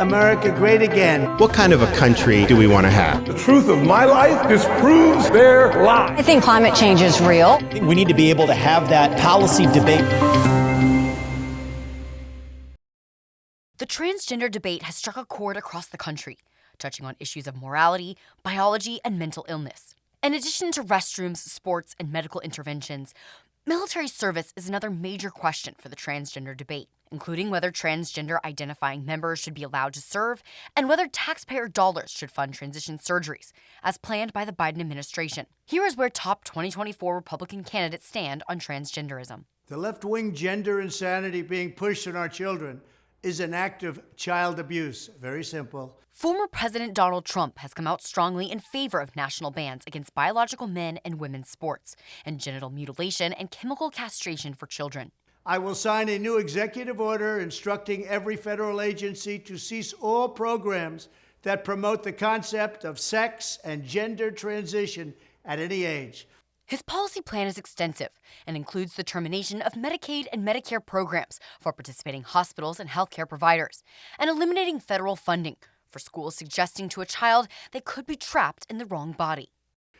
America great again. What kind of a country do we want to have? The truth of my life disproves their lie. I think climate change is real. I think we need to be able to have that policy debate. The transgender debate has struck a chord across the country, touching on issues of morality, biology, and mental illness. In addition to restrooms, sports, and medical interventions, military service is another major question for the transgender debate, including whether transgender identifying members should be allowed to serve and whether taxpayer dollars should fund transition surgeries, as planned by the Biden administration. Here is where top 2024 Republican candidates stand on transgenderism. The left-wing gender insanity being pushed on our children is an act of child abuse. Very simple. Former President Donald Trump has come out strongly in favor of national bans against biological men and women's sports, and genital mutilation and chemical castration for children. I will sign a new executive order instructing every federal agency to cease all programs that promote the concept of sex and gender transition at any age. His policy plan is extensive and includes the termination of Medicaid and Medicare programs for participating hospitals and healthcare providers, and eliminating federal funding for schools suggesting to a child they could be trapped in the wrong body.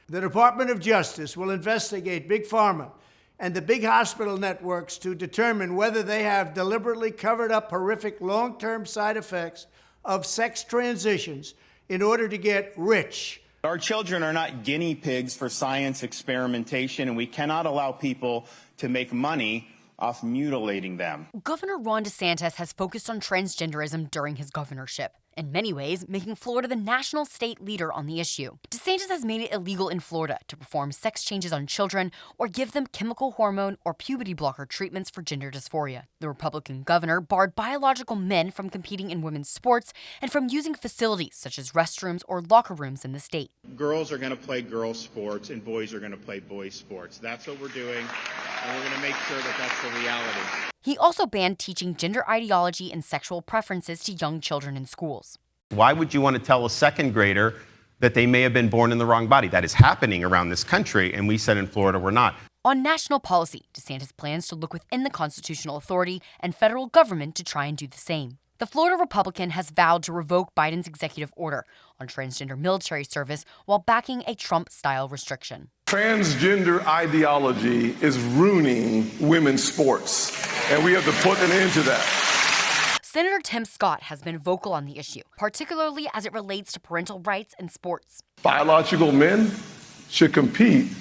The Department of Justice will investigate Big Pharma and the big hospital networks to determine whether they have deliberately covered up horrific long-term side effects of sex transitions in order to get rich. Our children are not guinea pigs for science experimentation, and we cannot allow people to make money off mutilating them. Governor Ron DeSantis has focused on transgenderism during his governorship, in many ways making Florida the national state leader on the issue. DeSantis has made it illegal in Florida to perform sex changes on children or give them chemical hormone or puberty blocker treatments for gender dysphoria. The Republican governor barred biological men from competing in women's sports and from using facilities such as restrooms or locker rooms in the state. Girls are going to play girls' sports and boys are going to play boys' sports. That's what we're doing, and we're going to make sure that that's the reality. He also banned teaching gender ideology and sexual preferences to young children in schools. Why would you want to tell a second grader that they may have been born in the wrong body? That is happening around this country, and we said in Florida we're not. On national policy, DeSantis plans to look within the constitutional authority and federal government to try and do the same. The Florida Republican has vowed to revoke Biden's executive order on transgender military service while backing a Trump-style restriction. Transgender ideology is ruining women's sports, and we have to put an end to that. Senator Tim Scott has been vocal on the issue, particularly as it relates to parental rights in sports. Biological men should compete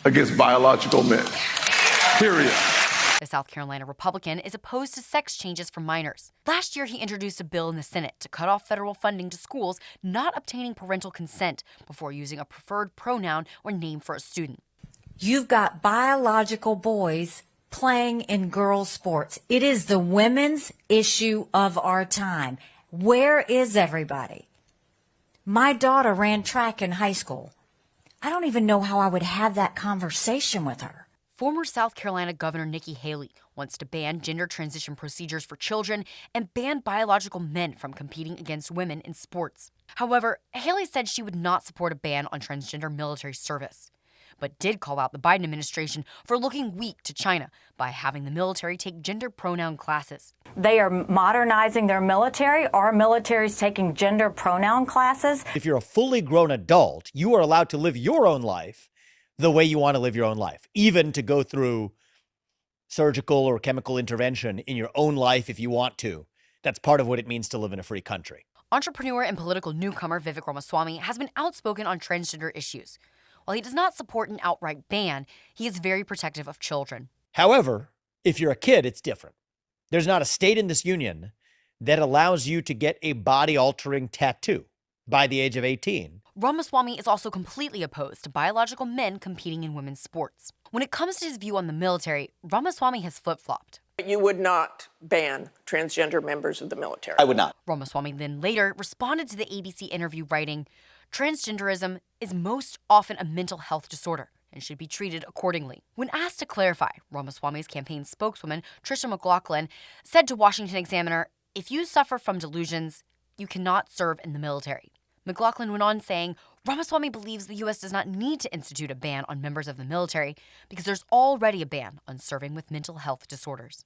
against biological men, period. The South Carolina Republican is opposed to sex changes for minors. Last year, he introduced a bill in the Senate to cut off federal funding to schools not obtaining parental consent before using a preferred pronoun or name for a student. You've got biological boys playing in girls' sports. It is the women's issue of our time. Where is everybody? My daughter ran track in high school. I don't even know how I would have that conversation with her. Former South Carolina Governor Nikki Haley wants to ban gender transition procedures for children and ban biological men from competing against women in sports. However, Haley said she would not support a ban on transgender military service, but did call out the Biden administration for looking weak to China by having the military take gender pronoun classes. They are modernizing their military. Our military is taking gender pronoun classes. If you're a fully grown adult, you are allowed to live your own life the way you want to live your own life, even to go through surgical or chemical intervention in your own life if you want to. That's part of what it means to live in a free country. Entrepreneur and political newcomer Vivek Ramaswamy has been outspoken on transgender issues. While he does not support an outright ban, he is very protective of children. However, if you're a kid, it's different. There's not a state in this union that allows you to get a body-altering tattoo by the age of 18. Ramaswamy is also completely opposed to biological men competing in women's sports. When it comes to his view on the military, Ramaswamy has flip-flopped. You would not ban transgender members of the military. I would not. Ramaswamy then later responded to the ABC interview writing, "Transgenderism is most often a mental health disorder and should be treated accordingly." When asked to clarify, Ramaswamy's campaign spokeswoman, Tricia McLaughlin, said to Washington Examiner, "If you suffer from delusions, you cannot serve in the military." McLaughlin went on saying, Ramaswamy believes the U.S. does not need to institute a ban on members of the military because there's already a ban on serving with mental health disorders.